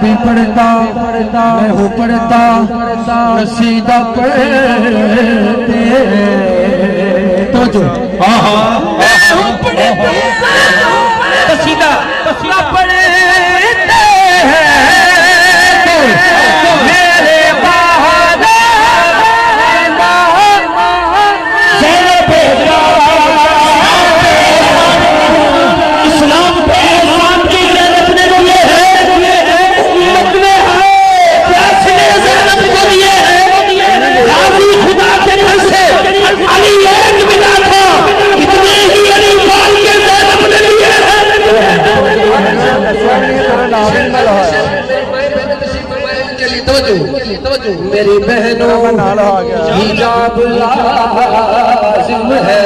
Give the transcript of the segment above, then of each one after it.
भी पढ़ता मैं हूँ पढ़ता नसीदा पढ़ते तो जो मैं हूँ पढ़ता नसीदा पढ़ते मेरे इस्लाम पे इस्लाम की रखने को ये है उम्मत में है फैसले ज़ैनब को दिए हैं राज़ी खुदा के घर से अली एक मिला था इतने ही अली पाल के ज़ैनब ने लिए हैं मेरी बहनों हिजाब लाज़िम है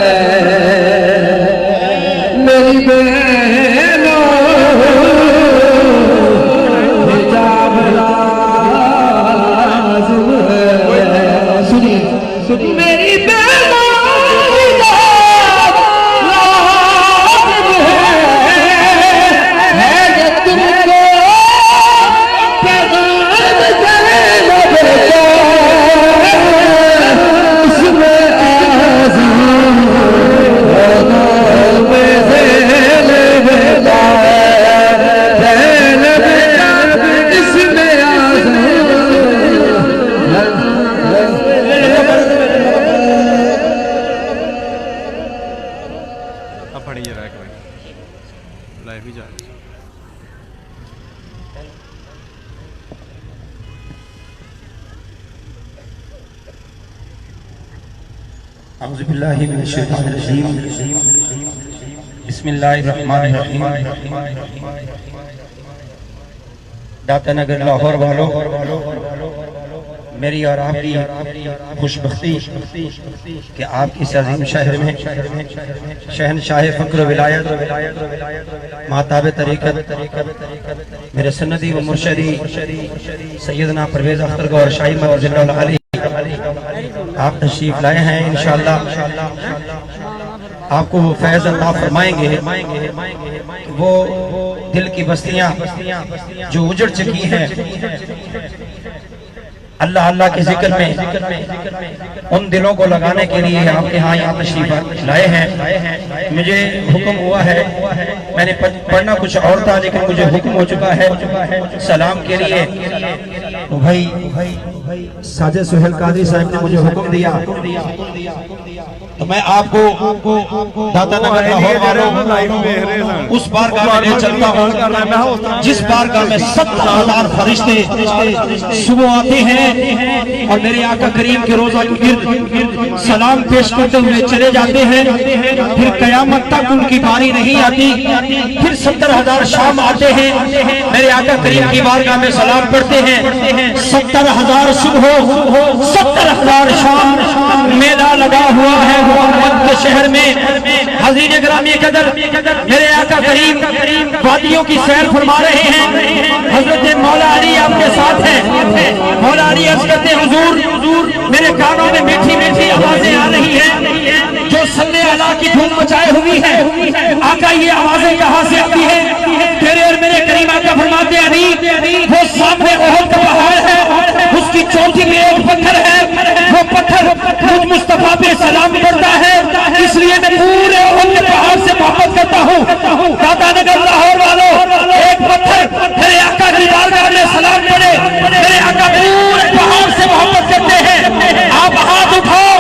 मेरी बहनों हिजाब लाज़िम है सुनिए मेरी बहनों हिजाब लाज़िम है ये तुमको लाइव ही जा रही है। औज़ु बिल्लाहि मिनश शैतानिर रजीम बिस्मिल्लाहिर रहमानिर रहीम। दाता नगर लाहौर वालों, मेरी और आपकी खुशबख्ती कि आपकी इस अजीम शहर में शहनशाह फ़क्र विलायत माताब तरीक़त मेरे सन्नदी व मुर्शदी सैयदना परवेज़ अख्तर गौहर शाही मर्ज़िल्लाहु अलैहि आप तशरीफ लाए हैं। इंशाअल्लाह आपको वो फैज़ अल्लाह फरमाएंगे कि वो दिल की बस्तियां जो उजड़ चुकी हैं अल्लाह अल्लाह के जिक्र में उन दिलों को लगाने के लिए आपके यहाँ तशरीफ लाए हैं। मुझे हुक्म हुआ है, मैंने पढ़ना कुछ और था लेकिन मुझे हुक्म हो चुका है सलाम के लिए। तो भाई साजिद सुहेल कादरी साहब ने मुझे हुक्म दिया तो मैं आपको दाता नगर लाहौर वालों उस बारगाह में ले चलता हूँ जिस बारगाह में 70,000 फरिश्ते सुबह आते हैं और मेरे आका करीम के रोजा के गिर्द सलाम पेश करते हुए चले जाते हैं। फिर कयामत तक उनकी बारी नहीं आती। फिर 70,000 शाम आते हैं, मेरे आका करीम की बारगाह में सलाम पढ़ते हैं। 70,000 सुबह 70,000 शाम मेला लगा हुआ है मोहम्मद के शहर में। हज़ीर ग्रामी कदर मेरे आका करीम वादियों की सैर फरमा रहे हैं। हजरत मौला अली आपके साथ हैं। मौला अली अर्ज़ करते हैं हुजूर मेरे कानों में मीठी मीठी आवाजें आ रही हैं जो सल्ले अला की धूम मचाए हुई है। आका ये आवाजें कहाँ से आती है? तेरे और मेरे करीम आका फरमाते हैं अली वो सामने ओहद का पहाड़ है, उसकी चोटी में एक पत्थर है, वो पत्थर मुझ मुस्तफा पे सलाम करता है, इसलिए मैं पूरे ओहद के पहाड़ से मोहब्बत करता हूँ। दाता नगर लाहौर वालों एक पत्थर मेरे आका की बारगाह में सलाम पड़े, मेरे आका पूरे पहाड़ से मोहब्बत करते हैं। आप हाथ उठाओ,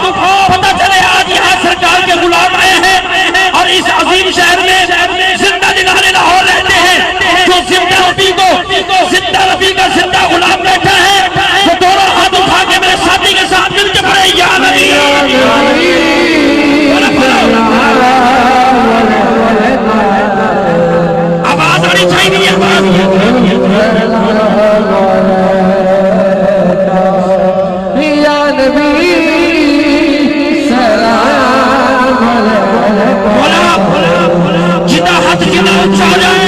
पता चले आज यहाँ सरकार के गुलाम आए हैं और इस अजीम शहर में जिंदा दिलाने लाहौर रहते हैं। जो जिंदा रबी का जिंदा गुलाम बैठा है तो दोनों हाथ उठा के मेरे साथी के साथ मिलकर पड़े या नबी। आवाज आनी चाहिए, आवाज या नबी सलाम जिदा हाथ जिदा ऊंचा हो जाए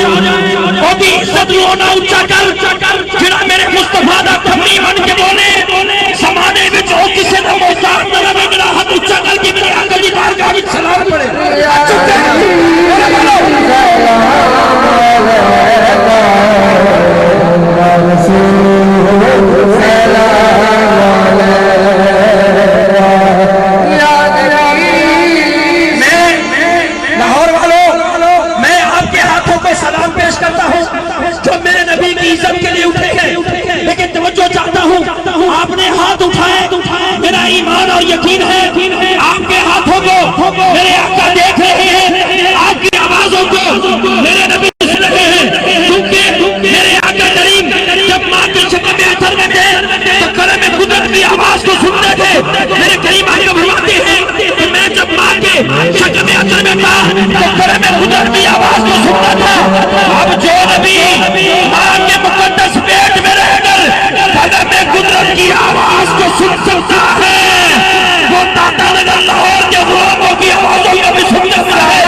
ओदी इज्जत ना ऊंचा कर जिड़ा मेरे मुस्तफा दा कमी बन के बोले समाने विच ओ किसे दा मोहताज ना रवे मेरा हाथ ऊंचा कर के मेरे आका दी बारगाह विच सलाम पड़े। सुनता था। अब जो नबी मां के मुकद्दस पेट में रहकर कलम कुदरत की आवाज को सुन सकता है, वो दाता नगर लाहौर के गुलामों की आवाजों को भी सुन सकता है।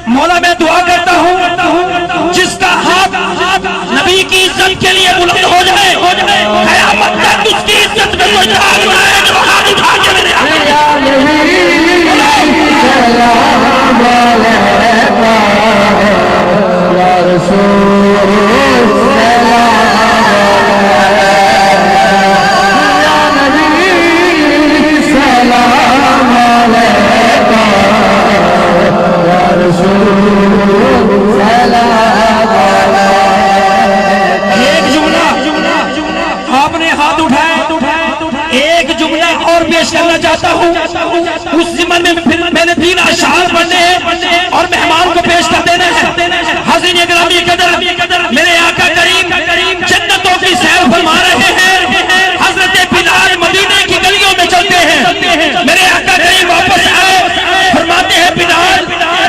मौला मैं दुआ करता हूँ जिसका हाथ नबी की इज्जत के लिए बुलंद हो जाए, क़यामत तक उसकी इज्जत में कोई दाग ना आए, जो हाथ उठा के मेरे करना चाहता हूँ। उस ज़िम्मन में फिर मैंने 3 अशआर पढ़ने हैं और मेहमान को पेश कर देना है। हाज़रीन गिरामी कदर, मेरे आका करीम जन्नतों की सैर फरमा रहे हैं। हज़रत बिलाल मदीने की गलियों में चलते हैं। मेरे आका करीम वापस आए, फरमाते हैं बिलाल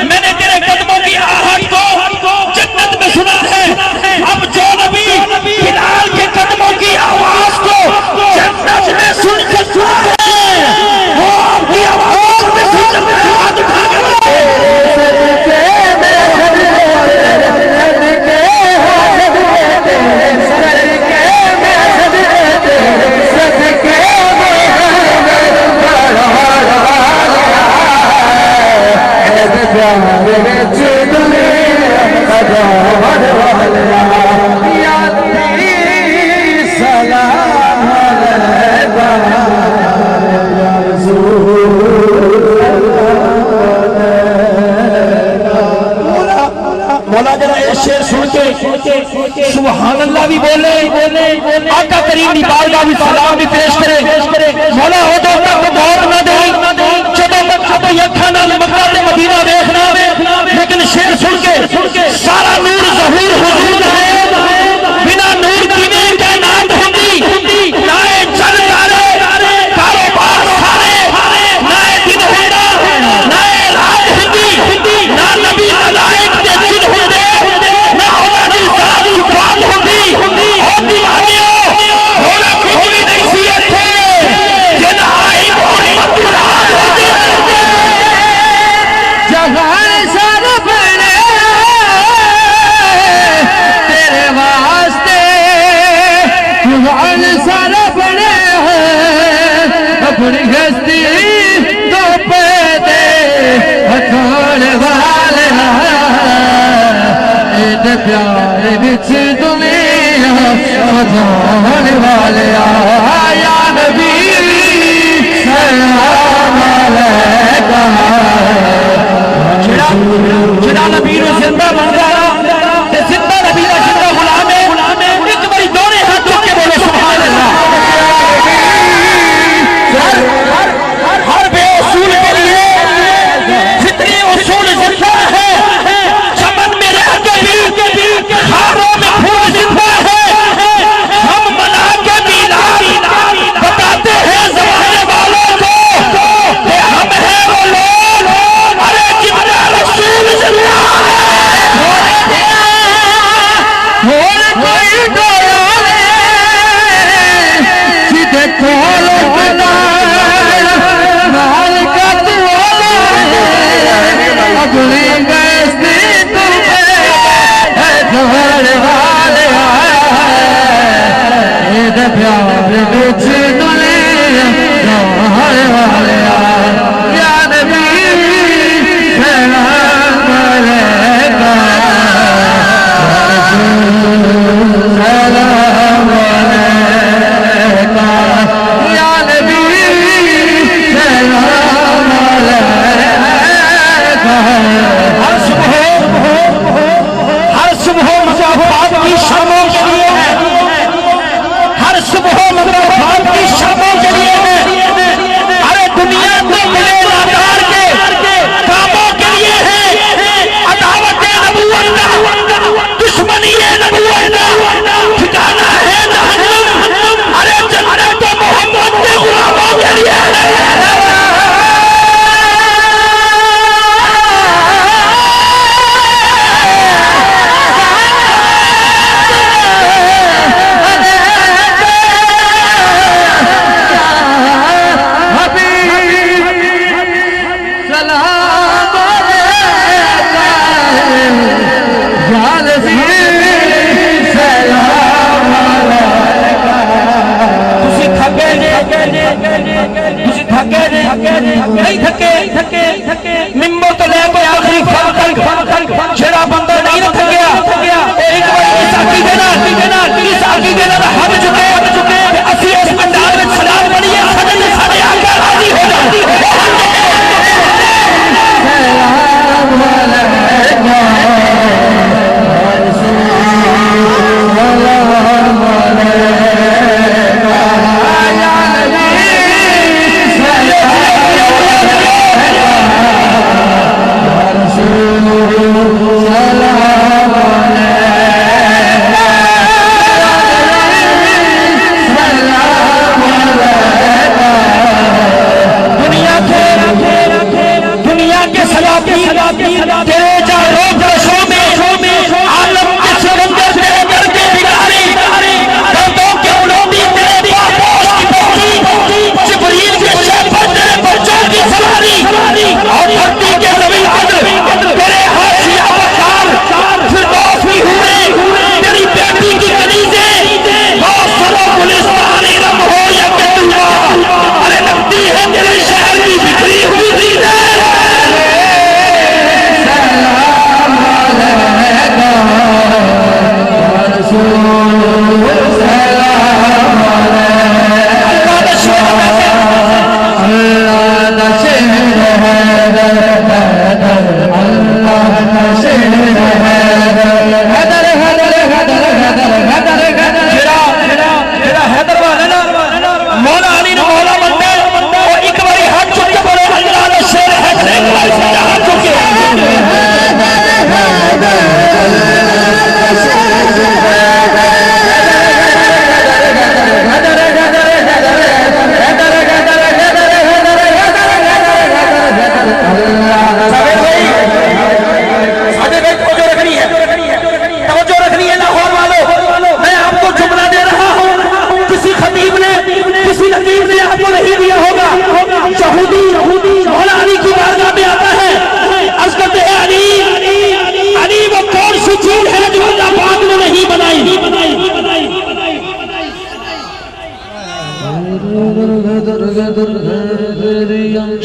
मैंने तेरे कदमों की आहट को जन्नत में सुना है। अब जो नबी बिलाल के कदमों की आवाज को जन्नत में सुन सकता है, वो आपकी आवाज में सुन सकता है। हाथ उठा के सुभान अल्लाह भी बोले, आका करीम की बारगाह भी सलाम भी पेश करे। मौला हो तो तक बहुत न दे, जदों तक सब अखा नाल मक्का ते मदीना देखना, लेकिन शेर सुन के सारा नूर ज़हूर हुजूर है। बिना नूर किवें कायनात हुंदी, ना चल तारे कारोबार सारे, ना दिन होंदा ना रात हुंदी, ना नबी मलाइक दे दिन हुंदे, ना औलाद ज़ात जुबान हुंदी। और दीवानियों होना कुछ भी नहीं सी इत्थे, जे ना आई मोहम्मद राज होंदी। जहान सर बने तेरे वास्ते, जहान सर बने अपनी हस्ती तो पैदे हथौड़ वाले प्यार बिच दुनिया हथौड़ वाले या नबी सलाम अलैका। जिहड़ा नबी नूं जिंदा बनदा ते जिंदा नबी दा जिंदा गुलाम है, एक बारी दोने हाथ चुक के बोलो सुभान अल्लाह। हर बेउसूल के लिए फितरी उसूल जिंदा है, चमन में रह के भी खारों में फूल जिंदा है। हम मना के मिलाद बताते हैं नहीं थके मिम्बर तो लेके आखिरी फल तक जेड़ा बंदा नहीं ना थकिया एक बार इस अकीदे नाल हम चुके असली इस पंडाल में सलाम पढ़िए साडे आका राजी हो जाती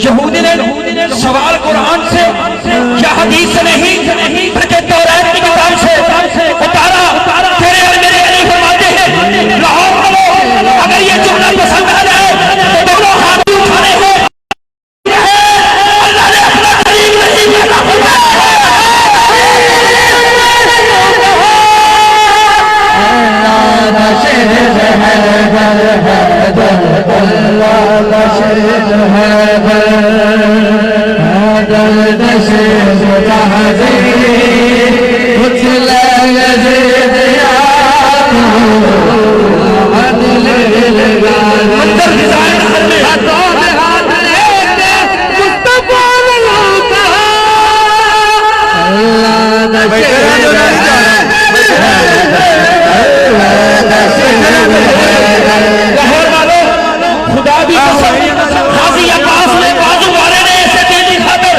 यहूदी ने सवाल कुरान से या हदीस से नहीं बल्कि तौरात की किताब से उतारा। तेरे और मेरे अली फरमाते हैं लाहौर वालों, अगर ये जुमला पसंद आ जाए तो दोनों हाथ उठाने हैं। अल्लाह ने अपना करीम नहीं किया। खुदा भी हाजी अब्बास ने बाजू वाले ने ऐसे तेजी खातर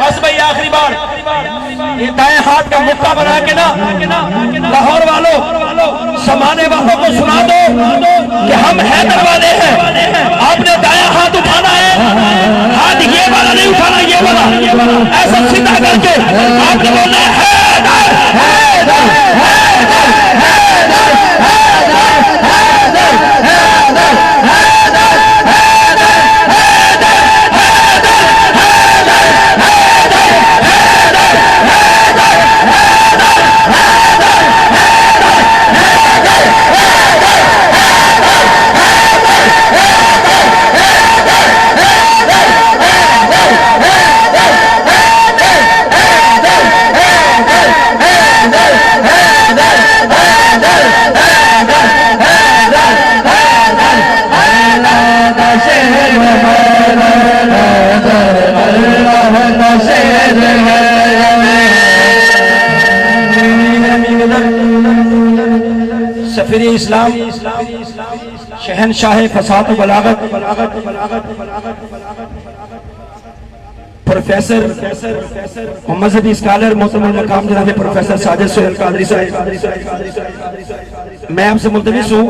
बस भाई आखिरी बार ये दाएं हाथ का मुक्का बना के ना लाहौर वालों समाने वालों को सुना दो कि हम हैदर वाले हैं। आपने दाया हाथ उठाना है, हाथ ये वाला नहीं उठाना, ये वाला ऐसा सीधा करके आपने बोलना है हैदर हैदर हैदर हैदर हैदर हैदर सफीर इस्लाम शहनशाह फसाद व बलागत प्रोफेसर और मजहबी स्कॉलर मोहतरम मकाम जनाब प्रोफेसर साजिद सोहेल कादरी साहब, मैं आपसे मुल्तमिस हूँ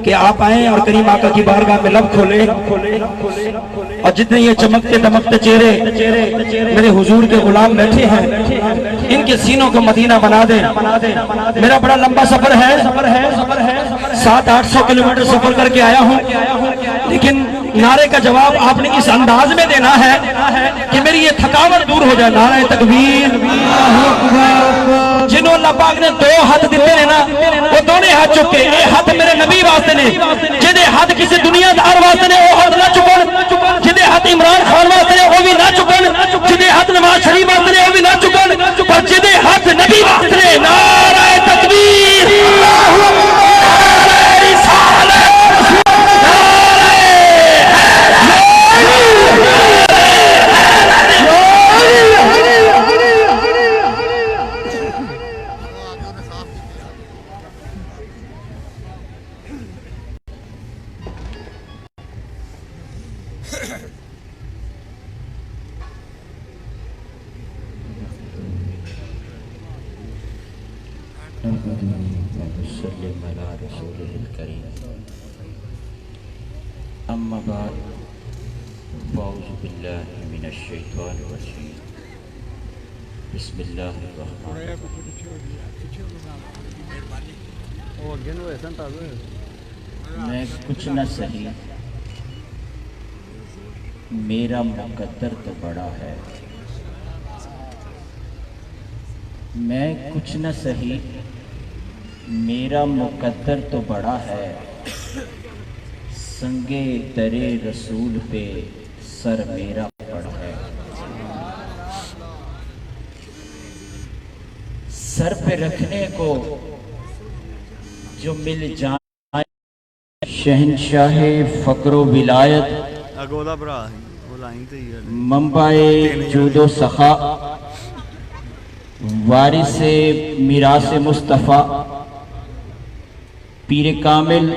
कि आप आए और करीम आका की बारगाह में लब खोले और जितने ये चमकते दमकते चेहरे मेरे हुजूर के गुलाम बैठे हैं इनके सीनों को मदीना बना दे। मेरा बड़ा लंबा सफर है 700-800 किलोमीटर सफर करके आया हूँ, लेकिन नारे का जवाब आपने इस अंदाज में देना है कि मेरी ये थकावट दूर हो जाए। नारे तकबीर। जिन्हों अल्लाह पाक ने 2 हाथ दिते ने ना वो दोनों हाथ चुके, ये हाथ मेरे नबी वास्ते ने, जिदे हाथ किसी दुनियादार वास्ते ने वो हाथ ना चुकन, जिदे हाथ इमरान खान वास्ते ने वो भी ना चुकन, जिदे हाथ नवाज शरीफ वास्ते ने वो भी ना चुकन, पर जिदे हाथ नबी वास्ते ने नारे तकबीर। अम्मा बाद फ़ाऊज़ु बिल्लाहि मिनश शैतानिर रजीम बिस्मिल्लाहिर रहमानिर रहीम। मैं कुछ न सही मेरा मुकद्दर तो बड़ा है, मैं कुछ न सही मेरा मुकद्दर तो बड़ा है, संगे दरे रसूल पे सर मेरा पड़ा है। सर पे रखने को जो मिल जाए शहनशाह फ़क्र विलायत मंबाए जूदो सखा वारिसे मिरासे मुस्तफ़ा पीर कामिल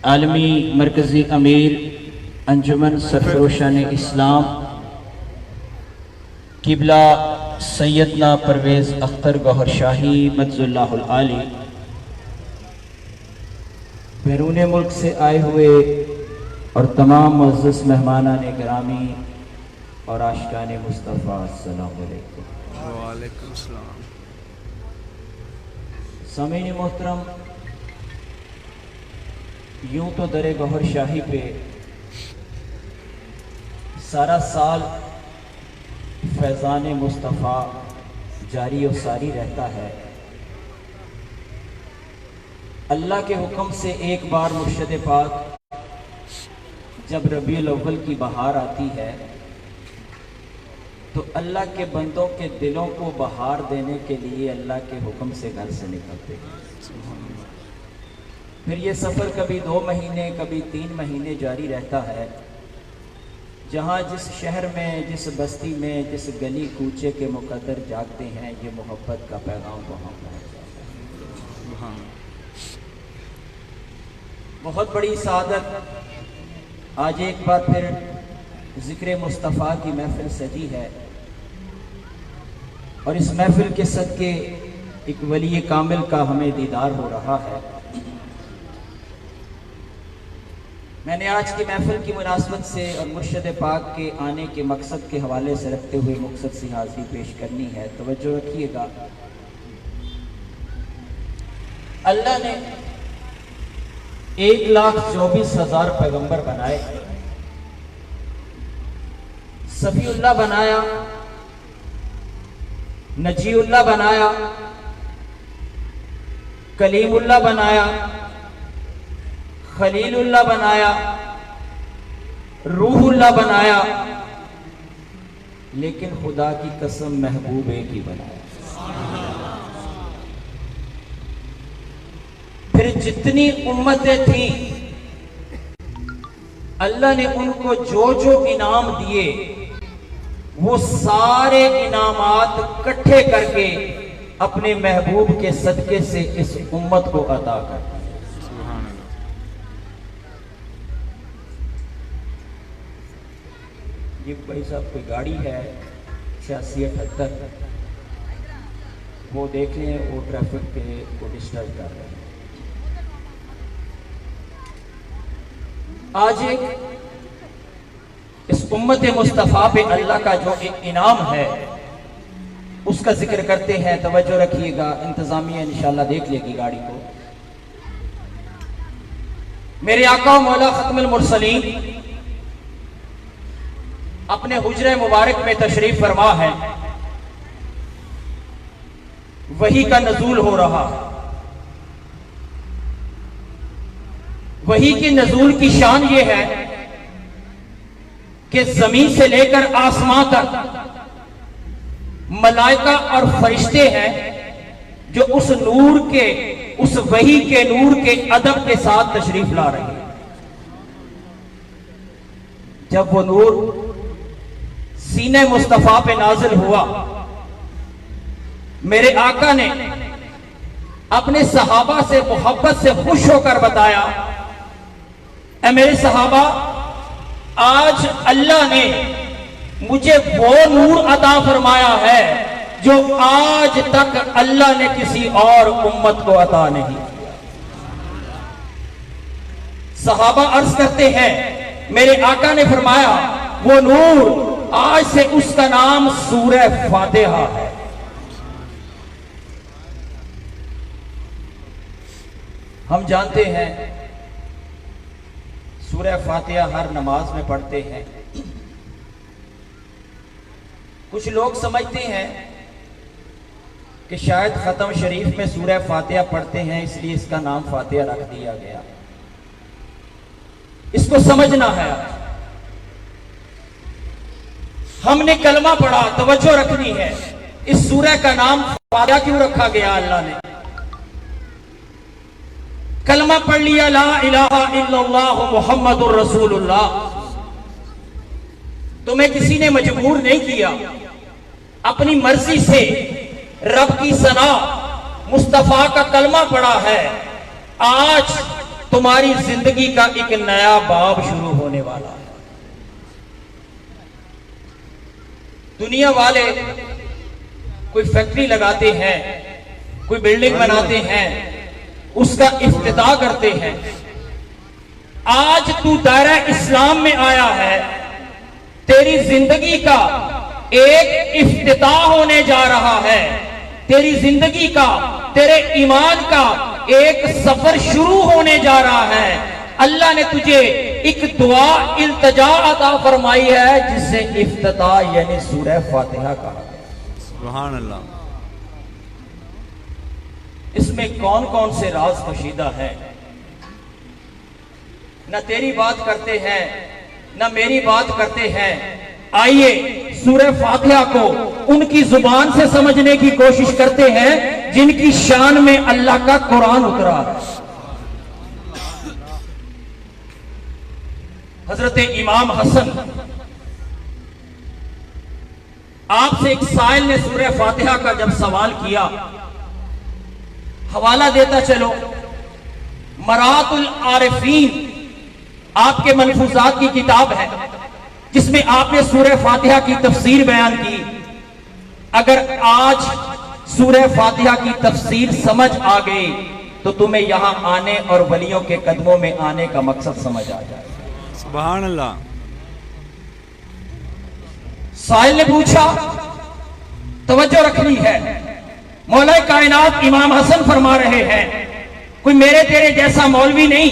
आलमी मरकज़ी अमीर अंजुमन सरफरोशान इस्लाम किबला सैयदना परवेज़ अख्तर गौहर शाही मद्ज़ुल्लाहुल आली, बैरून मुल्क से आए हुए और तमाम मुअज़्ज़ज़ मेहमानान गिरामी और आशिकान मुस्तफ़ा, अस्सलामु अलैकुम। वालेकुम सलाम। सामीन मोहतरम, यूं तो दरे गौहर शाही पे सारा साल फैज़ान मुस्तफ़ा जारी और सारी रहता है। अल्लाह के हुक्म से एक बार मुर्शद पाक जब रबीउल अव्वल की बहार आती है तो अल्लाह के बंदों के दिलों को बहार देने के लिए अल्लाह के हुक्म से घर से निकलते हैं। फिर ये सफ़र कभी 2 महीने कभी 3 महीने जारी रहता है। जहाँ जिस शहर में, जिस बस्ती में, जिस गली कूचे के मुकद्दर जागते हैं, ये मोहब्बत का पैगाम वहाँ पहुँच जाता है। बहुत बड़ी सादत आज एक बार फिर जिक्र मुस्तफ़ा की महफिल सजी है और इस महफिल के सदके एक वली कामिल का हमें दीदार हो रहा है। मैंने आज की महफिल की मुनासबत से और मुर्शिद पाक के आने के मकसद के हवाले से रखते हुए मुक़्सद सी हाज़िरी पेश करनी है। तवज्जो रखिएगा। अल्लाह ने 1,24,000 पैगंबर बनाए। सफीउल्लाह बनाया, नजीउल्लाह बनाया, कलीमुल्लाह बनाया, खलीलुल्लाह बनाया, रूहुल्लाह बनाया, लेकिन खुदा की कसम महबूब एक ही बनाया। फिर जितनी उम्मतें थीं अल्लाह ने उनको जो जो इनाम दिए वो सारे इनामात इकट्ठे करके अपने महबूब के सदके से इस उम्मत को अता कर। ये भाई साहब कोई गाड़ी है 8678, वो देख लें, वो ट्रैफिक के को डिस्टर्ब कर रहे हैं। आज एक इस उम्मत मुस्तफ़ा पे अल्लाह का जो एक इनाम है उसका जिक्र करते हैं। तवज्जो रखिएगा, इंतजामिया इंशाअल्लाह देख लेगी गाड़ी को। मेरे आका मौला खत्मुल मुरसलीन अपने हुजरे मुबारक में तशरीफ फरमा है। वही का नजूल हो रहा है। वही की नजूल की शान ये है कि जमीन से लेकर आसमां तक मलाइका और फरिश्ते हैं जो उस नूर के, उस वही के नूर के अदब के साथ तशरीफ ला रहे हैं। जब वो नूर सीने मुस्तफा पे नाजिल हुआ, मेरे आका ने अपने सहाबा से मोहब्बत से खुश होकर बताया, ऐ मेरे सहाबा, आज अल्लाह ने मुझे वो नूर अता फरमाया है जो आज तक अल्लाह ने किसी और उम्मत को अता नहीं किया। सहाबा अर्ज करते हैं, मेरे आका ने फरमाया वो नूर, आज से उसका नाम सूरह फातिहा है। हम जानते हैं सूरह फातिहा हर नमाज में पढ़ते हैं। कुछ लोग समझते हैं कि शायद खत्म शरीफ में सूरह फातिहा पढ़ते हैं इसलिए इसका नाम फातिहा रख दिया गया। इसको समझना है। हमने कलमा पढ़ा, तवज्जो रखनी है। इस सूरह का नाम फातिहा क्यों रखा गया? अल्लाह ने कलमा पढ़ लिया, ला इलाहा इल्लल्लाह मुहम्मदुर रसूलुल्लाह। तुम्हें किसी ने मजबूर नहीं किया, अपनी मर्जी से रब की सना मुस्तफा का कलमा पढ़ा है। आज तुम्हारी जिंदगी का एक नया बाब शुरू होने वाला है। दुनिया वाले कोई फैक्ट्री लगाते हैं, कोई बिल्डिंग बनाते हैं, उसका इफ्तिताह करते हैं। आज तू दायरा इस्लाम में आया है, तेरी जिंदगी का एक इफ्तिताह होने जा रहा है। तेरी जिंदगी का, तेरे ईमान का एक सफर शुरू होने जा रहा है। अल्लाह ने तुझे एक दुआ इल्तिजा अता फरमाई है जिसे इफ्तिताह यानी सूरह फातिहा कहा है। सुभान अल्लाह। इसमें कौन कौन से राज पोशीदा है, ना तेरी बात करते हैं ना मेरी बात करते हैं। आइए सूरह फातिहा को उनकी जुबान से समझने की कोशिश करते हैं जिनकी शान में अल्लाह का कुरान उतरा। हजरत इमाम हसन, आपसे एक साइल ने सूरह फातिहा का जब सवाल किया, हवाला देता चलो, मरातुल आरिफीन आपके मलफूजात की किताब है, जिसमें आपने सूरह फातिहा की तफसीर बयान की। अगर आज सूरह फातिहा की तफसीर समझ आ गई तो तुम्हें यहां आने और वलियों के कदमों में आने का मकसद समझ आ जाए। सुभान अल्लाह। साहिल ने पूछा, तवज्जो रखनी है, मौला कायनात इमाम हसन फरमा रहे हैं, कोई मेरे तेरे जैसा मौलवी नहीं,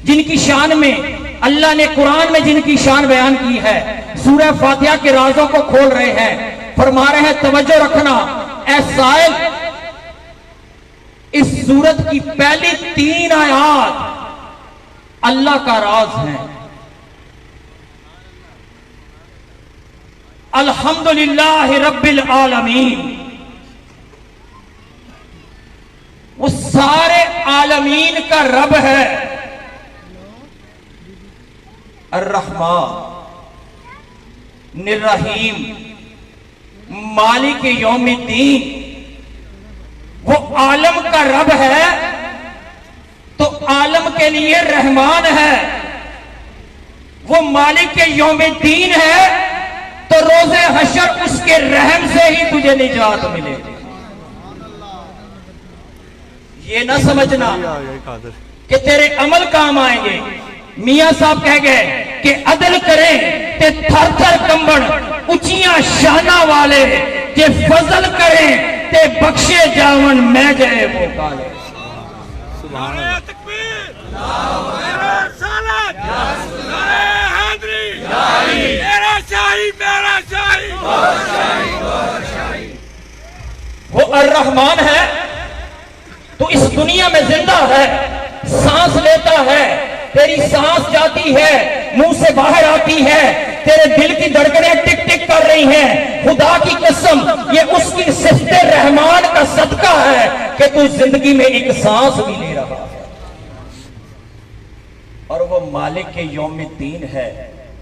जिनकी शान में अल्लाह ने कुरान में जिनकी शान बयान की है, सूरह फातिहा के राजों को खोल रहे हैं, फरमा रहे हैं तवज्जो रखना। ऐ साहिल, इस सूरत की पहली 3 आयात अल्लाह का राज है। अल्हम्दुलिल्लाह रब्बिल आलमीन, वो सारे आलमीन का रब है। अर्रहमान, निर्रहीम, मालिक यौमिद्दीन, वो आलम का रब है तो आलम के लिए रहमान है। वो मालिक यौमिद्दीन है तो रोजे हशर उसके रहम से ही तुझे निजात मिलेगी। ये ना समझना कि तेरे अमल काम आएंगे। मियां साहब कह गए कि अदल करें ते थर थर कंबन, उचिया शाना वाले जे फजल करें ते बख्शे जावन मैं गए वो काले। सुभान अल्लाह। वो अर्रहमान है तो इस दुनिया में जिंदा है, सांस लेता है, तेरी सांस जाती है, मुंह से बाहर आती है, तेरे दिल की धड़कनें टिक टिक कर रही हैं। खुदा की कसम, ये उसकी सिफ्ते रहमान का सदका है कि तू जिंदगी में एक सांस भी ले रहा है। और वो मालिक के यौमिद्दीन है,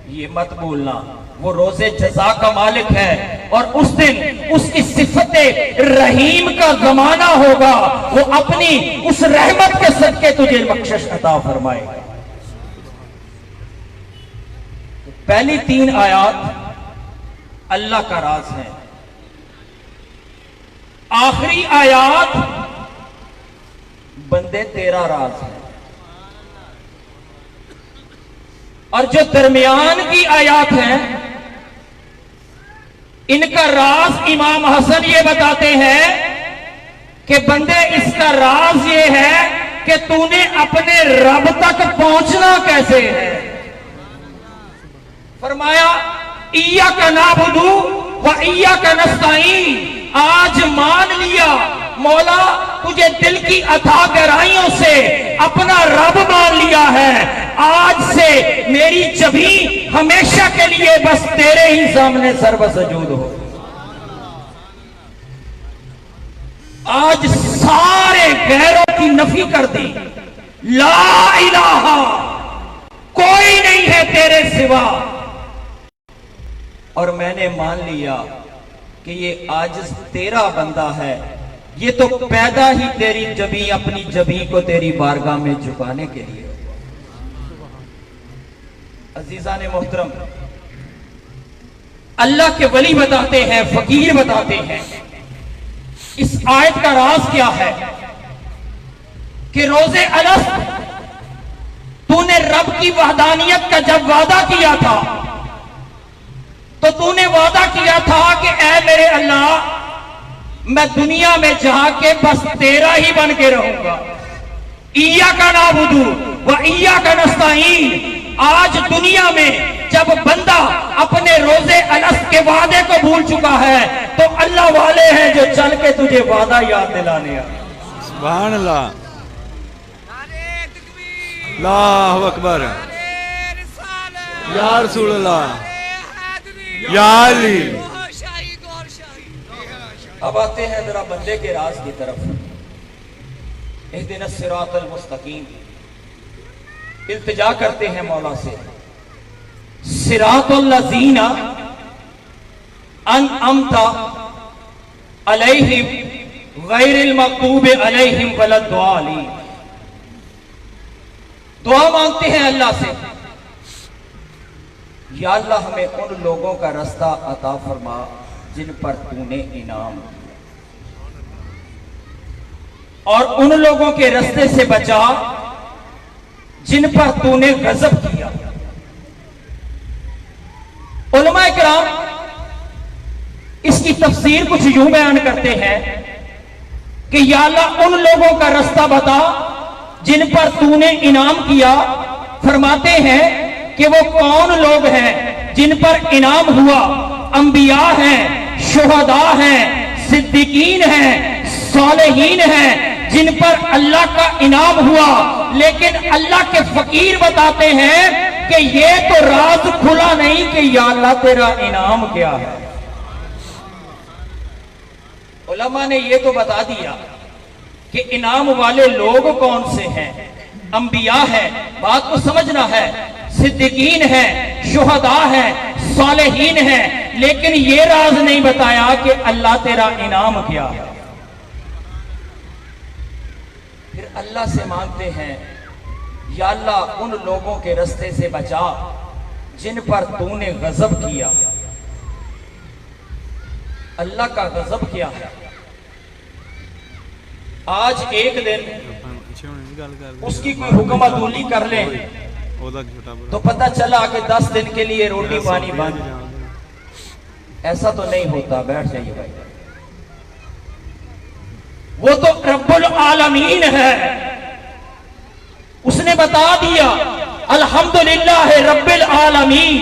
ये मत भूलना। वो रोजे जजा का मालिक है और उस दिन उसकी सिफते रहीम का जमाना होगा। वो अपनी उस रहमत के सदके तुझे बख्शिश अता फरमाएगा। पहली 3 आयात अल्लाह का राज है। आखिरी आयात बंदे तेरा राज है। और जो दरमियान की आयात है, इनका राज इमाम हसन ये बताते हैं कि बंदे इसका राज ये है कि तूने अपने रब तक पहुंचना कैसे है। फरमाया इय्याका नाबुदु व इय्याका नस्तईन। आज मान लिया मौला, तुझे दिल की अथाह गहराइयों से अपना रब मान लिया है। आज से मेरी जबी हमेशा के लिए बस तेरे ही सामने सर्वसजूद हो। आज सारे गैरों की नफी कर दी। ला इलाहा, कोई नहीं है तेरे सिवा। और मैंने मान लिया कि ये आज तेरा बंदा है। ये तो पैदा ही तेरी जबी, अपनी जबी को तेरी बारगाह में झुकाने के लिए। अजीजा ने मोहतरम, अल्लाह के वली बताते हैं, फकीर बताते हैं, इस आयत का राज क्या है कि रोजे अलस्त तूने रब की वहदानियत का जब वादा किया था तो तूने वादा किया था कि ऐ मेरे अल्लाह, मैं दुनिया में जाके बस तेरा ही बन के रहूंगा। इय्याका नाबुदु व इय्याका नस्तईन। आज दुनिया में जब बंदा अपने रोजे अलस्त के वादे को भूल चुका है तो अल्लाह वाले हैं जो चल के तुझे वादा याद दिलाने आए। सुभान अल्लाह। अल्लाहु अकबर। या रसूल अल्लाह, या अली। अब आते हैं जरा बंदे के राज की तरफ। इहदिना सिरातल मुस्तकीम, इल्तिजा करते हैं मौला से। सिरातुल लज़ीना अनअमता अलैहिम गैरिल मग़दूबि अलैहिम वलद्दालीन। दुआ मांगते हैं अल्लाह से, या अल्लाह हमें उन लोगों का रास्ता अता फरमा जिन पर तूने इनाम दिया, और उन लोगों के रास्ते से बचा जिन पर तूने गजब किया। उलमा किराम इसकी तफसीर कुछ यूं बयान करते हैं कि या अल्लाह उन लोगों का रास्ता बता जिन पर तूने इनाम किया। फरमाते हैं कि वो कौन लोग हैं जिन पर इनाम हुआ? अंबिया हैं, शुहदा हैं, सिद्दीकीन हैं, सालेहीन हैं, जिन पर अल्लाह का इनाम हुआ। लेकिन अल्लाह के फकीर बताते हैं कि ये तो राज खुला नहीं कि या अल्लाह तेरा इनाम क्या है। उलमा ने ये तो बता दिया कि इनाम वाले लोग कौन से हैं। अंबिया है, बात को समझना है, सिद्दीकीन है, शुहदा है, सालेहीन है, लेकिन ये राज नहीं बताया कि अल्लाह तेरा इनाम क्या है। फिर अल्लाह से मांगते हैं, या अल्लाह उन लोगों के रास्ते से बचा जिन पर तूने गजब किया। अल्लाह का गजब क्या है? आज एक दिन उसकी कोई हुक्म अदूली कर ले तो पता चला कि 10 दिन के लिए रोटी पानी बंद। ऐसा तो नहीं होता, बैठ जाइए भाई। वो तो रब्बुल आलमीन है, उसने बता दिया अल्हम्दुलिल्लाह रब्बिल आलमीन।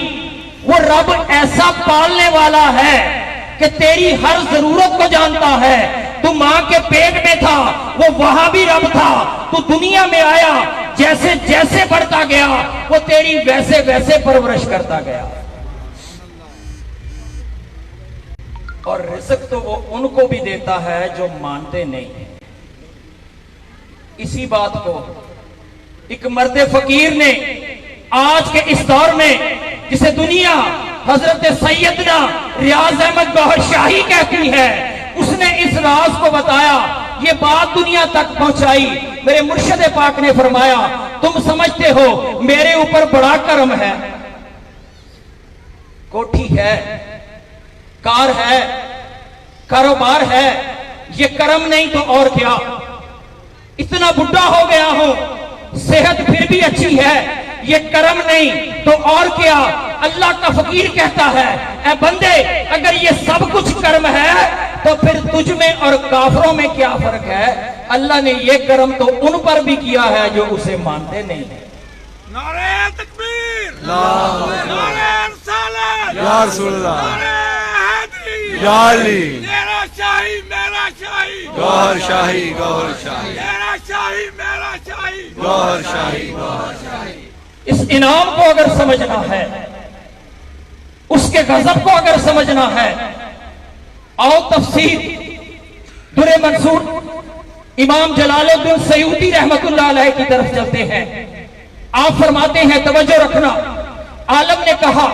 वो रब ऐसा पालने वाला है कि तेरी हर जरूरत को जानता है। तू मां के पेट में था, वो वहां भी रब था। तू दुनिया में आया, जैसे जैसे बढ़ता गया वो तेरी वैसे वैसे परवरिश करता गया। और रिज़्क तो वो उनको भी देता है जो मानते नहीं। इसी बात को एक मर्द फकीर ने आज के इस दौर में, जिसे दुनिया हजरत सैयदना रियाज अहमद गौहर शाही कहती है, उसने इस राज को बताया, ये बात दुनिया तक पहुंचाई। मेरे मुर्शिद पाक ने फरमाया, तुम समझते हो मेरे ऊपर बड़ा करम है, कोठी है, कार है, कारोबार है, ये करम नहीं तो और क्या। इतना बुढ़ा हो गया हूं, सेहत फिर भी अच्छी है, ये करम नहीं तो और क्या। अल्लाह का फकीर कहता है, ऐ बंदे अगर ये सब कुछ कर्म है तो फिर तुझ में और काफरों में क्या फर्क है। अल्लाह ने ये कर्म तो उन पर भी किया है जो उसे मानते नहीं है। नारे तकबीर, नारे रिसालत, या रसूलल्लाह, नारे हैदरी, या अली, मेरा शाही मेरा शाही, गौहर शाही, गौहर शाही, मेरा शाही मेरा शाही, गौहर शाही, गौहर शाही। इस इनाम को अगर समझना है, उसके गजब को अगर समझना है, आओ तफसीर दुरे मंसूर इमाम जलालुद्दीन सयूती रहमतुल्लाह अलैह की तरफ चलते हैं। आप फरमाते हैं, तवज्जो रखना, आलम ने कहा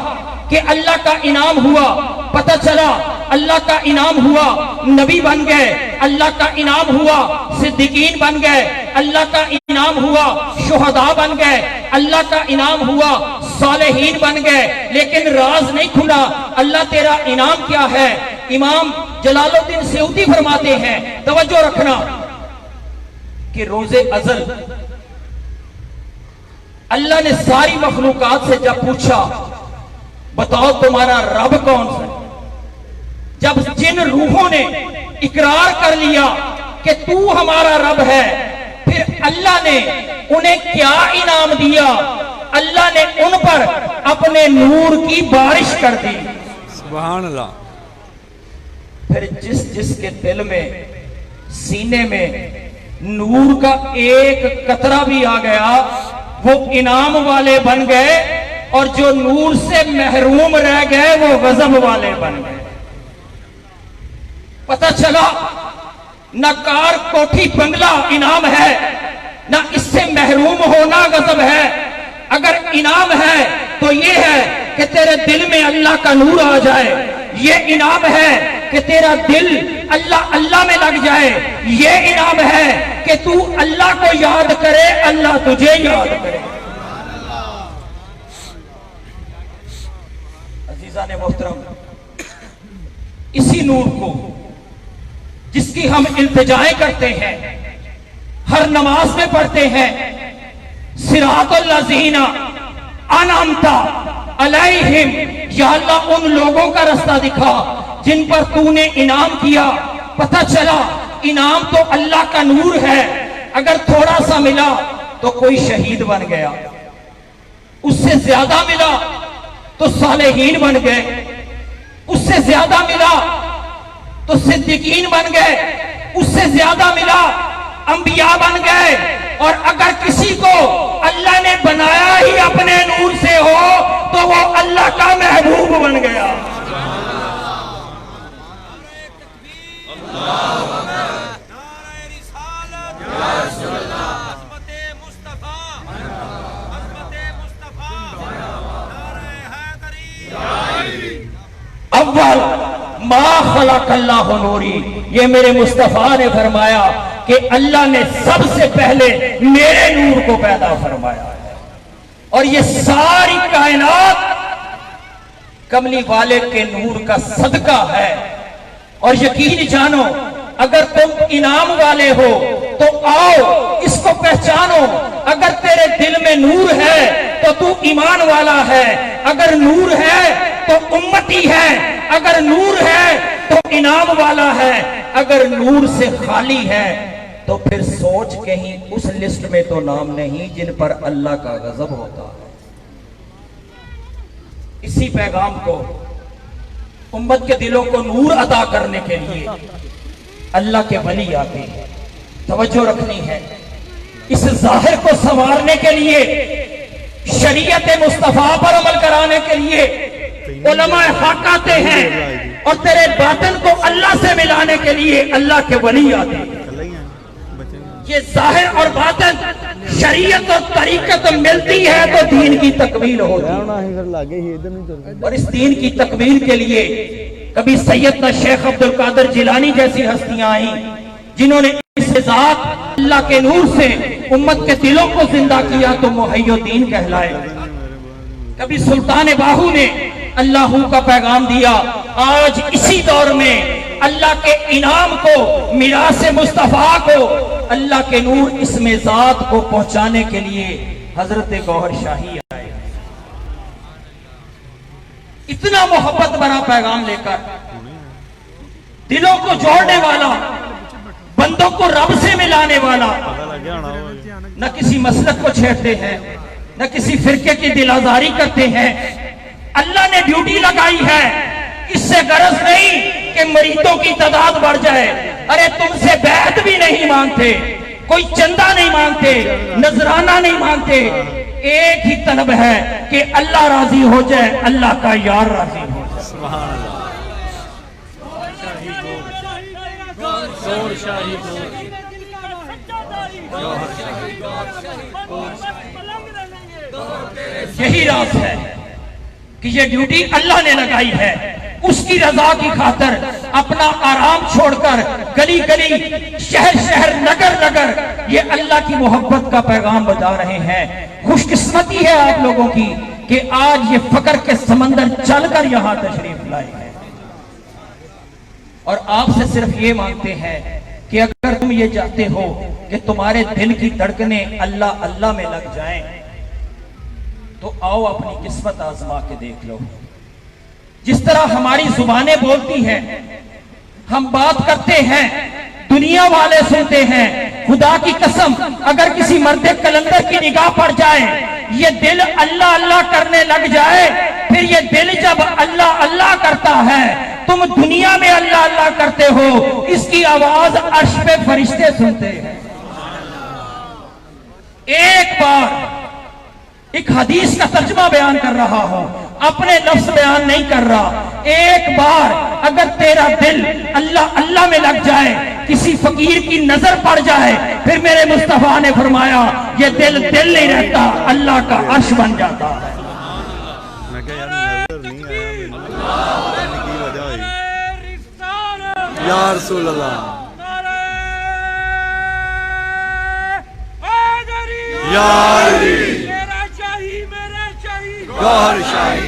कि अल्लाह का इनाम हुआ। पता चला अल्लाह का इनाम हुआ, नबी बन गए, अल्लाह का इनाम हुआ, सिद्दीकीन बन गए, अल्लाह का इनाम हुआ, शुहदा बन गए, अल्लाह का इनाम हुआ, सालेहीन बन गए। लेकिन राज नहीं खुला, अल्लाह तेरा इनाम क्या है। इमाम जलालुद्दीन सयूती फरमाते हैं, तवज्जो रखना, कि रोजे अजल अल्लाह ने सारी मखलूकात से जब पूछा, बताओ तुम्हारा रब कौन सा, जब जिन रूहों ने इकरार कर लिया कि तू हमारा रब है, फिर अल्लाह ने उन्हें क्या इनाम दिया। अल्लाह ने उन पर अपने नूर की बारिश कर दी। सुभान अल्लाह। फिर जिस जिसके दिल में, सीने में नूर का एक कतरा भी आ गया, वो इनाम वाले बन गए, और जो नूर से महरूम रह गए वो गजब वाले बन गए। पता चला न कार कोठी बंगला इनाम है, न इससे महरूम होना गजब है। अगर इनाम है तो ये है कि तेरे दिल में अल्लाह का नूर आ जाए, ये इनाम है कि तेरा दिल अल्लाह अल्लाह में लग जाए, ये इनाम है कि तू अल्लाह को याद करे, अल्लाह तुझे याद करे। अजीजान मोहतरम, इसी नूर को जिसकी हम इल्तिजाएं करते हैं, हर नमाज में पढ़ते हैं, सिरातुल लज़ीना अनअमता अलैहिम, या अल्लाह उन लोगों का रास्ता दिखा जिन पर तूने इनाम किया। पता चला इनाम तो अल्लाह का नूर है, अगर थोड़ा सा मिला तो कोई शहीद बन गया, उससे ज्यादा मिला तो सालेहीन बन गए, उससे ज्यादा मिला तो सिद्दीकीन बन गए, उससे ज्यादा मिला अंबिया बन गए। और अगर किसी को अल्लाह ने बनाया ही अपने नूर से हो तो वो अल्लाह का महबूब बन गया। अव्वल मा खलक़ल्लाहु नूरी, ये मेरे मुस्तफा ने फरमाया कि अल्लाह ने सबसे पहले मेरे नूर को पैदा फरमाया, और ये सारी कायनात कमली वाले के नूर का सदका है। और यकीन जानो, अगर तुम इनाम वाले हो तो आओ इसको पहचानो। अगर तेरे दिल में नूर है तो तू ईमान वाला है, अगर नूर है तो उम्मती है, अगर नूर है तो इनाम वाला है, अगर नूर से खाली है तो फिर सोच कहीं उस लिस्ट में तो नाम नहीं जिन पर अल्लाह का गजब होता है। इसी पैगाम को उम्मत के दिलों को नूर अता करने के लिए अल्लाह के वली आते हैं, तवज्जो रखनी है। इस जाहिर को संवारने के लिए, शरीयत मुस्तफा पर अमल कराने के लिए उलमाए हक आते हैं, और तेरे बातन को अल्लाह से मिलाने के लिए अल्लाह के वली आते हैं। ये जाहिर और बातन शरीयत और तरीकत मिलती है तो दीन की तकमील होती है। और इस दीन की तकमील के लिए कभी सैयदना शेख अब्दुल कादिर जिलानी जैसी हस्तियां आई जिन्होंने इस जात अल्लाह के नूर से उम्मत के दिलों को जिंदा किया तो मुहय्यिद्दीन कहलाए। कभी सुल्तान बाहू ने अल्लाह का पैगाम दिया। आज इसी दौर में अल्लाह के इनाम को, मिरास मुस्तफा को, अल्लाह के नूर इसमें जात को पहुंचाने के लिए हजरत गौहर शाही आए, इतना मोहब्बत भरा पैगाम लेकर, दिलों को जोड़ने वाला, बंदों को रब से मिलाने वाला। न किसी मसलक को छेड़ते हैं, न किसी फिरके की दिलाजारी करते हैं। अल्लाह ने ड्यूटी लगाई है, इससे गरज नहीं कि मरीजों की तादाद बढ़ जाए। अरे तुमसे बैत भी नहीं मांगते, कोई चंदा नहीं मांगते, नजराना नहीं मांगते, एक ही तलब है कि अल्लाह राजी हो जाए, अल्लाह का यार राजी हो जाए। सुभान अल्लाह। यही राज है कि ये ड्यूटी अल्लाह ने लगाई है। उसकी रजा की खातर अपना आराम छोड़कर गली गली, शहर शहर, नगर नगर ये अल्लाह की मोहब्बत का पैगाम बजा रहे हैं। खुशकिस्मती है आप लोगों की कि आज ये फकर के समंदर चलकर यहां तशरीफ लाए हैं, और आपसे सिर्फ ये मांगते हैं कि अगर तुम ये चाहते हो कि तुम्हारे दिल की धड़कनें अल्लाह अल्लाह में लग जाएं, तो आओ अपनी किस्मत आजमा के देख लो। जिस तरह हमारी जुबानें बोलती हैं, हम बात करते हैं, दुनिया वाले सुनते हैं। खुदा की कसम, अगर किसी मर्दे कलंदर की निगाह पड़ जाए, ये दिल अल्लाह अल्लाह करने लग जाए, फिर ये दिल जब अल्लाह अल्लाह करता है, तुम दुनिया में अल्लाह अल्लाह करते हो, इसकी आवाज अर्श पे फरिश्ते सुनते हैं। एक बार एक हदीस का तर्जुमा बयान कर रहा हूं, अपने लफ्ज बयान नहीं कर रहा। एक बार अगर तेरा दिल अल्लाह अल्लाह में लग जाए, किसी फकीर की नजर पड़ जाए, फिर मेरे मुस्तफा ने फरमाया ये दिल दिल नहीं रहता, अल्लाह का अर्श बन जाता है। या रसूल अल्लाह, या अली, गौहर शाही,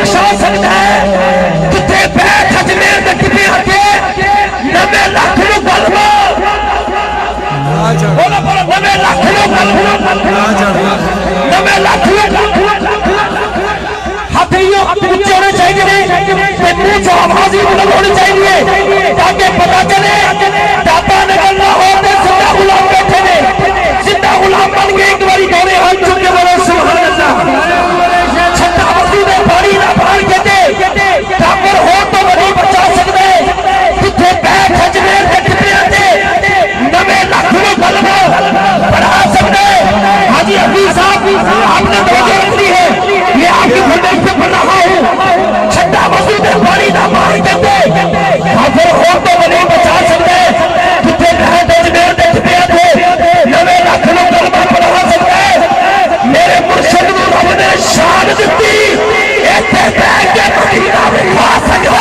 आवाज भी बुलंद होनी चाहिए ताकि पता चले दाता नगर लाहौर में जिंदा गुलाम बैठे ने, जिंदा गुलाम बन के एक बारी दोनों हाथ चुक के बोलो सुभान अल्लाह। छठा मसूद पानी ना भार के दे काफिर हो तो नहीं बचा सकते, जिथे बैठ अजमेर के टिप्पियां दे नवे लाख में कलमा पढ़ा सकते। हाजी हफीज साहब आपने तवज्जो रख दी है, ये आपकी फरमाइश पे पढ़ रहा हूँ। छठा मसूद पानी ना भार के दे काफिर हो तो नहीं बचा सकते, जिथे बैठ अजमेर के टिप्पियां दे नवे लाख में कलमा पढ़ा सकते। मेरे मुर्शिद को रब ने शान दी, इत्थे बैठ के मदीना में खा सकते।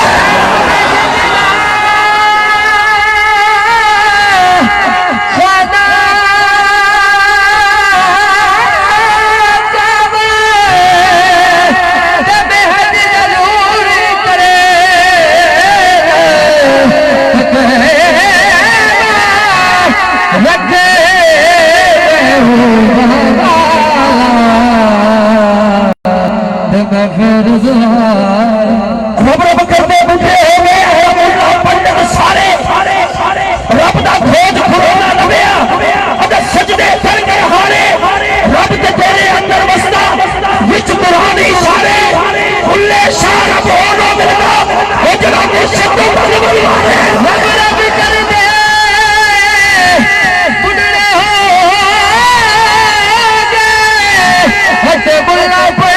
रब रब करते बुढ़े हो गए पंडित सारे रब दा खोज खुरोना लभया अगर सजदे कर गए हारे रब ते तेरे अंदर वसदा विच कुरान इशारे खुले शाह रब होना मिलदा ओ जड़ा मुर्शिद तो बलवल मारे रब रब कर दे बुढ़े हो गए हट बुला पे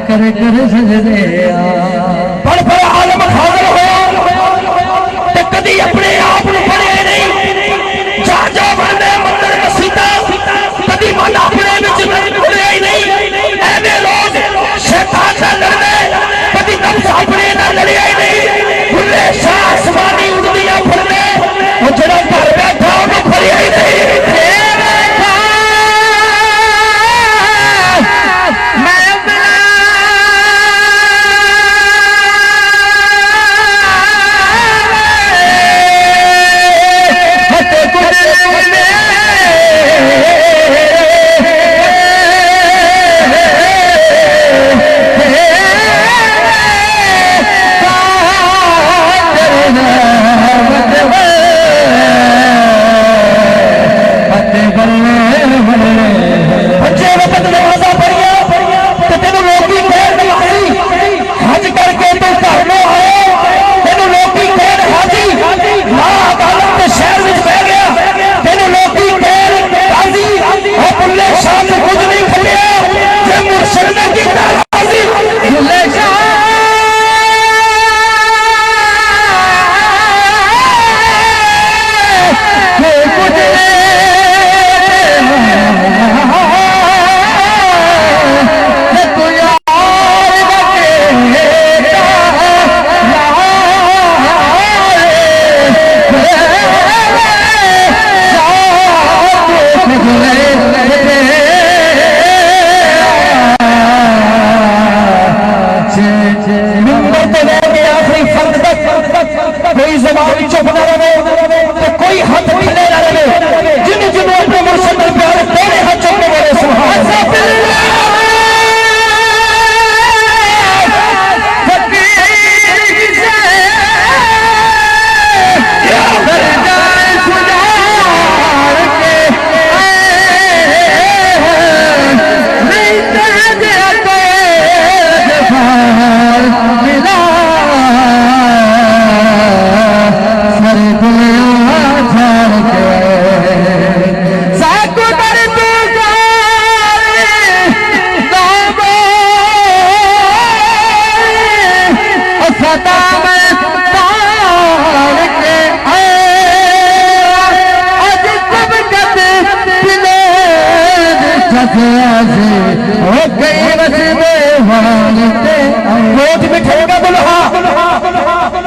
कर कर सजदे पर आलम हाजिर हो ते कदी अपने आप ਨੂੰ ਪੜਿਆ ਨਹੀਂ ਜਾ ਜਾ ਬੰਦੇ ਮੰਦਰ ਮਸੀਤਾ ਕਦੀ ਮਨ ਆਪਣੇ ਵਿੱਚ ਪੜਿਆ ਹੀ ਨਹੀਂ ਐਵੇਂ ਲੋਕ ਸ਼ੈਤਾਨ ਨਾਲ ਲੜਦੇ ਕਦੀ ਨਫਸ ਆਪਣੇ ਨਾਲ ਲੜਿਆ ਹੀ ਨਹੀਂ ਭੁੱਲੇ ਸ਼ਾਹ ਅਸਮਾਨੀ ਉਡਦੀਆਂ ਫਿਰਦੇ ਉਹ ਜਿਹੜਾ ਘਰ ਬੈਠਾ ਉਹਨੂੰ ਫੜਿਆ ਹੀ ਨਹੀਂ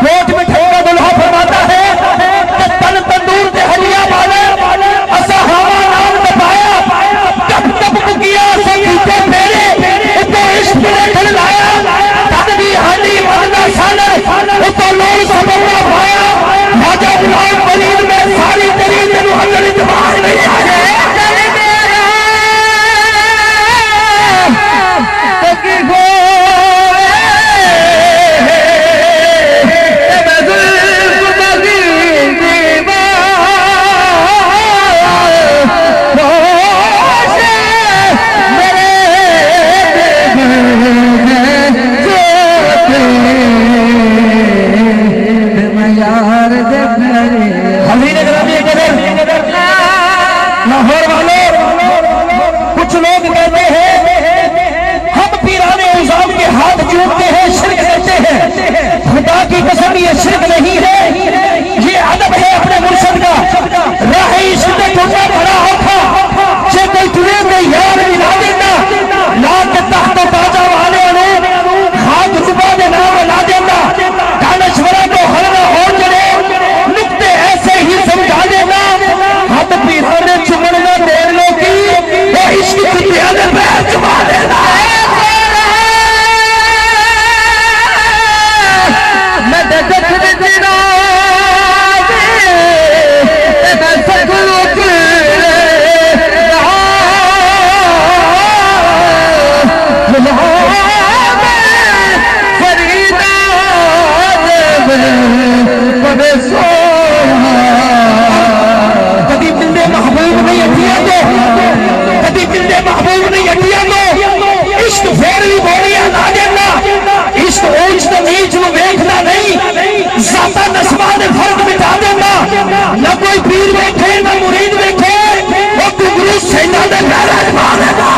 कोट में ठेका दुल्हा फरमाता है कि तन तंदूर दे हलिया वाले असा हवा नाम दबाया कब कब कुकिया से पीछे फेरे तो इश्क ने ठल लाया तन भी हाली मदना साले तो लोग सबका भाया राजा गुलाम फरीद में सारी लाहौर वालों, कुछ लोग कहते हैं हम पीराने उज़ाम के हाथ जोड़ते हैं, शिरक करते हैं। खुदा की कसम ये शिरक नहीं है, ये अदब है अपने मुर्शिद का। राह इश्क में ढूंढना पड़ा था, जे कोई तुझे कोई यार मिला देना, ला के तख्त ताजा वाले ने हाथ जुबा दे नाम ला देना। दानश्वरा को हलवा हो चले, नुक्ते ऐसे ही समझा देना। हाथ पीराने चुमड़ना देर लो की, वो इश्क की प्यादे पैर चुमा देना। कभी मिलने महबूब नहीं हटिया तो, कभी मिलने महबूब नहीं हटिया तो इश्क फेर भी बोलिया ना देना। इश्क ऊंच तो नीच में देखना नहीं, ज़ाता नस्बा ने फर्क मिटा देना। न कोई पीर बैठे न मुरीद बैठे, वो गुरु सैना ने नाराज मारेगा।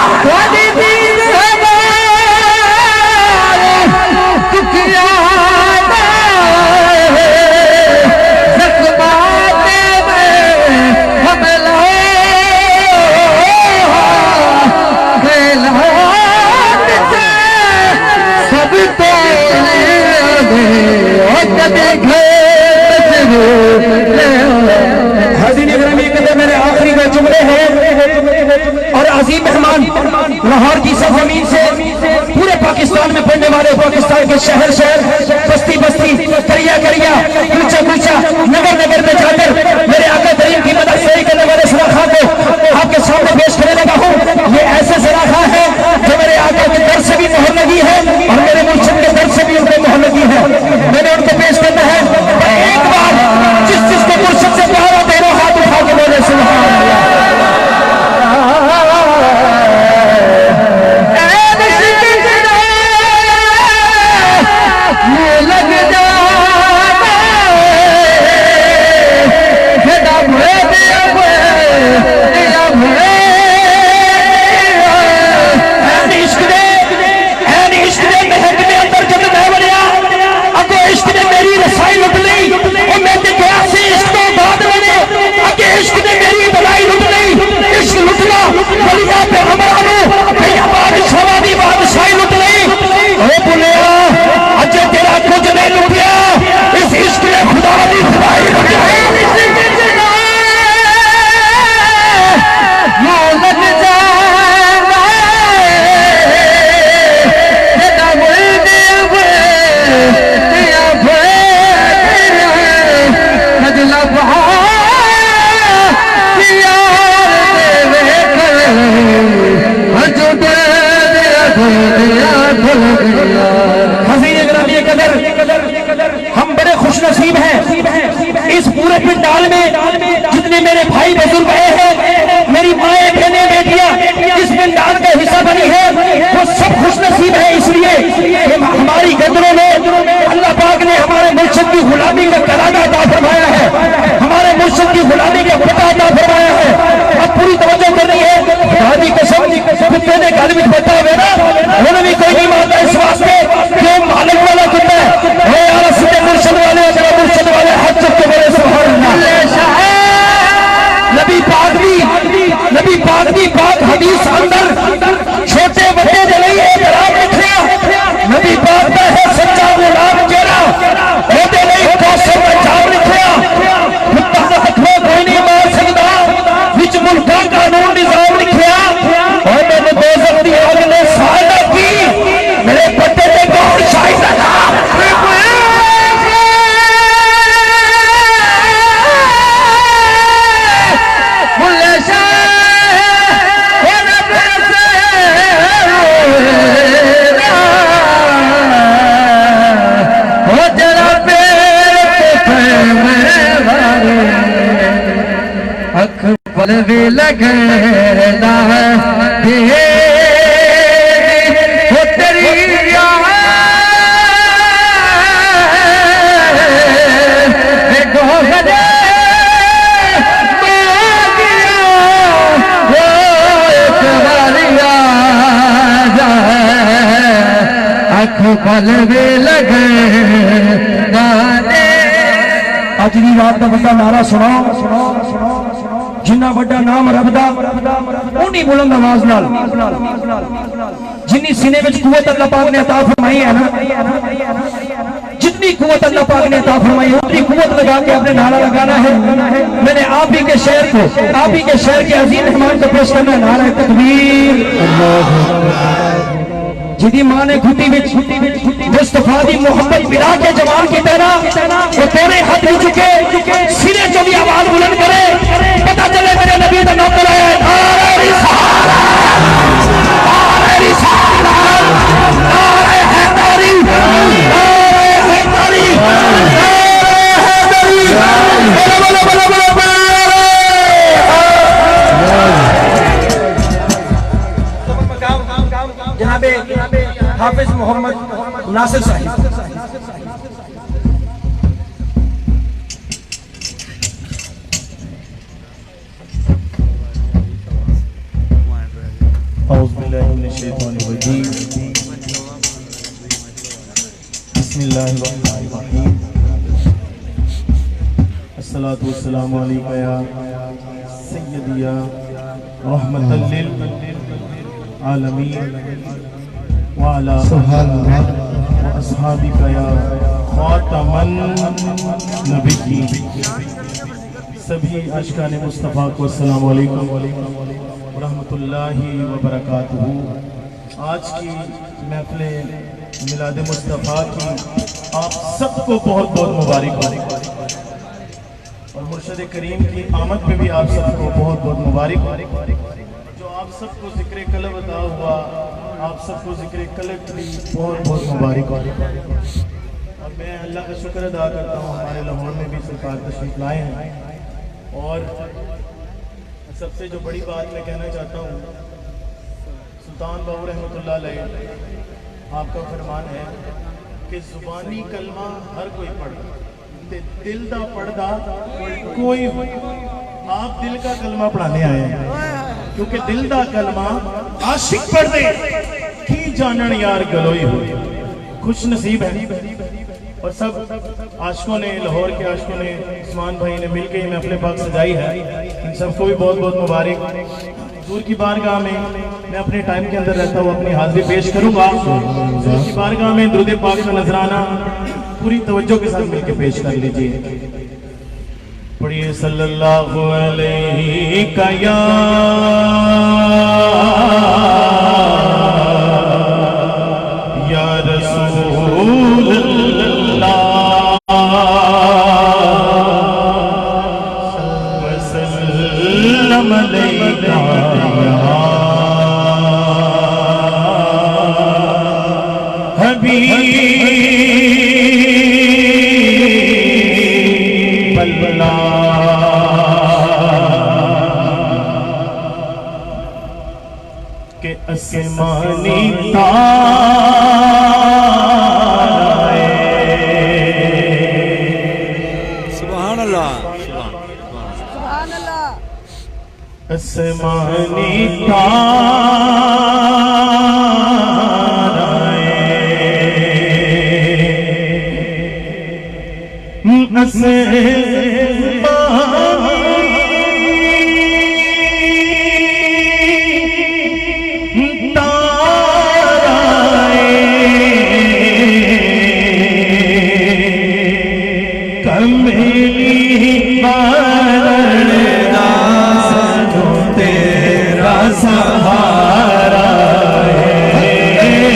मेरे आखिरी में जुमले हैं और अजीम मेहमान लाहौर की सरजमीन से पूरे पाकिस्तान में पढ़ने वाले, पाकिस्तान के शहर शहर, बस्ती बस्ती, करिया करिया, कूचा कूचा, नगर नगर में जाकर मेरे आका करीम की मदद सही करने वाले सलाखा को आपके सामने पेश करने लगा हूँ। ये ऐसे सलाखा है जो मेरे आका के दर से भी मोहर लगी है और मेरे मुर्शिद के दर से भी उनको मोहर लगी है। मैंने उनको पेश करना है। एक बार जिसको मुर्शिद से प्यार हो, दोनों हाथ उठा के बोले सुभान अल्लाह। हम बड़े खुश नसीब हैं इस पूरे पंडाल में जितने मेरे भाई बुजुर्ग आए हैं, मेरी माएँ बहनें बेटियां इस पंडाल का हिस्सा बनी है, वो सब खुश नसीब है। इसलिए हमारी गदरों में अल्लाह पाक ने हमारे मुर्शिद की गुलामी का कराना अता फरमाया है, हमारे मुर्शिद की गुलामी का पता अता फरमाया है। अब पूरी तवज्जो करनी है। दादी कसम कुत्ते ने गल में बता हुए ना, उन्होंने भी कोई नहीं मानता इस वास्ते कि मालिक वाला कुत्ता है। मुर्शिद वाले अपने मुर्शिद वाले हाथ चुप के बोले सुभान अल्लाह। नबी पाक भी पाक हदीस अंदर छोटे बड़े जलिए जनाब लिखिया, नबी पाक का है सच्चा गुलाम जेरा होते नहीं कौसर में जाम लिखिया। कुत्ता को कोई नहीं मार सकता, विच मुल्क का कानून निजाम लिखिया। और मैंने दोज़ख दी आग ने सादा की, मेरे पट्टे पे गौर शाही लगा। अकबर भी लगना है वो तेरी कलबे लगे गाने। अज की रात का बड़ा नारा सुनाओ, जिन्ना बड़ा नाम रब दा उन्नी बुलंद आवाज नाल, जिन्नी सीने में कुव्वत अल्लाह पाक ने अता फरमाई है ना, जितनी कुव्वत अल्लाह पाक ने अता फरमाई उतनी कुव्वत लगा के अपने नारा लगाना है। मैंने आप ही के शहर को, आप ही के शहर के अजीम मेहमान को पेश करना है। नारा तकबीर। जिदी मां ने घुटी विच मुस्तफा दी मोहब्बत मिला के जवान की तरह वो तेरे हाथ में चुके सिरे जो भी आवाज बुलंद करे, पता चले मेरे नबी का नौकर है। नारे रिसालत, नारे रिसालत, नारे हैदरी, नारे हैदरी, नारे हैदरी, बोलो बोलो बोलो बोलो। जनाबे हाफिज मोहम्मद नासिर साहिब। बिस्मिल्लाहिर्रहमानिर्रहीम। अस्सलातु वस्सलामु अलैका या सय्यदी या रहमतल लिल आलमीन व अला आलिका व अस्हाबिका या खातमन नबिय्यीन। सभी आशिकान मुस्तफ़ा को अस्सलामु अलैकुम व रहमतुल्लाहि व बरकातुहू। आज की महफिल मिलाद मुस्तफ़ा की आप सबको बहुत बहुत मुबारक हो, और मुर्शद करीम की आमद में भी आप सबको बहुत बहुत मुबारक हो। जो आप सबको जिक्र कलब अता हुआ, आप सबको जिक्र कलब की बहुत बहुत मुबारक हो। और मैं अल्लाह का शुक्र अदा करता हूँ, हमारे लाहौर में भी सरकार तशरीफ लाए हैं। और सबसे जो बड़ी बात मैं कहना चाहता हूँ, सुल्तान बाबू रहमतुल्लाह अलैह आपका फरमान है कि जुबानी कलमा हर कोई पढ़दा, दिल दा पढ़दा कोई। आप दिल का कलमा पढ़ाने आए हैं, क्योंकि दिल दा कलमा आशिक पढ़ दे की जानन यार गलोई हो। खुश नसीब है। और सब आशिकों ने, लाहौर के आशिकों ने, उस्मान भाई ने मिलकर ये महफिल पाक सजाई है। इन सबको भी बहुत बहुत मुबारक। हुजूर की बारगाह में मैं अपने टाइम के अंदर रहता हूँ अपनी हाजिरी पेश करूंगा। हुजूर की बारगाह में दुरूद पाक का नजराना पूरी तवज्जो के साथ मिलकर पेश कर लीजिए। पढ़िए सल्लल्लाहु अलैहि या रसूल अल्लाह वसल्लम अलैका हबीब अल्लाह। के आसमानी तारे सुभान अल्लाह, आसमानी तारे सहारा है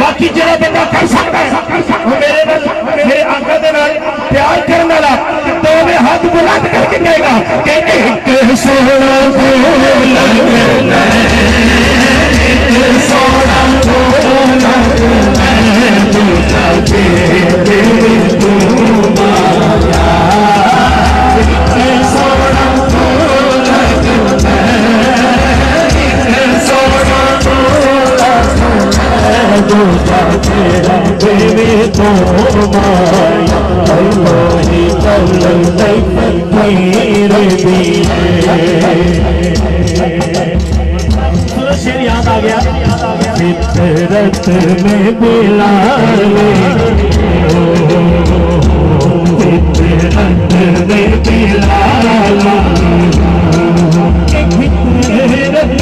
बाकी जो बंदा कर सकता है मेरे आका दे नाल प्यार करने वाला तो वे हाथ बुलंद करके कहेगा कि सोना शेर याद आ गया फितरत में बिलाल फितरत में बिलाल फितरत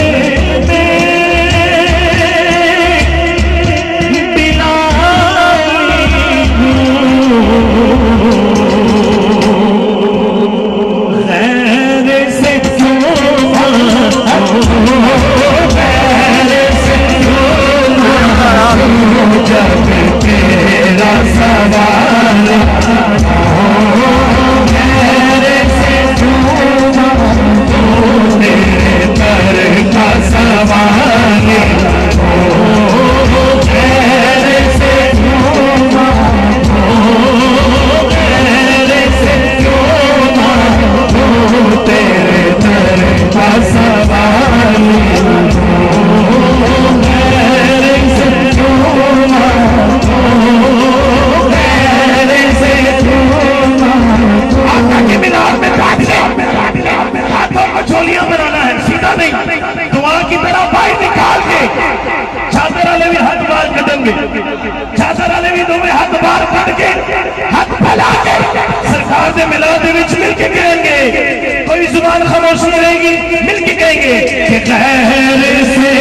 छात्र वाले भी दोवें हाथ बाहर कट के हाथ फैला के सरकार के मिलाद दे विच मिल के कहेंगे कोई जुबान खामोश नहीं रहेगी मिल के कहेंगे कि खैर से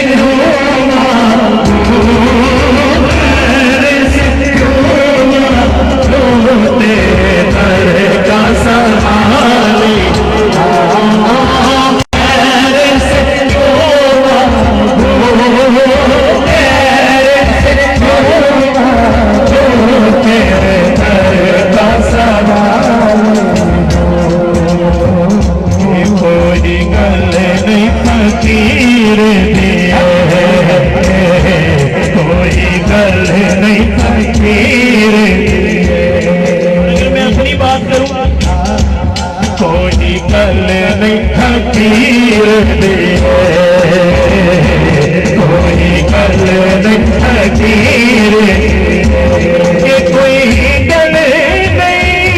का सवाली कोई गल नहीं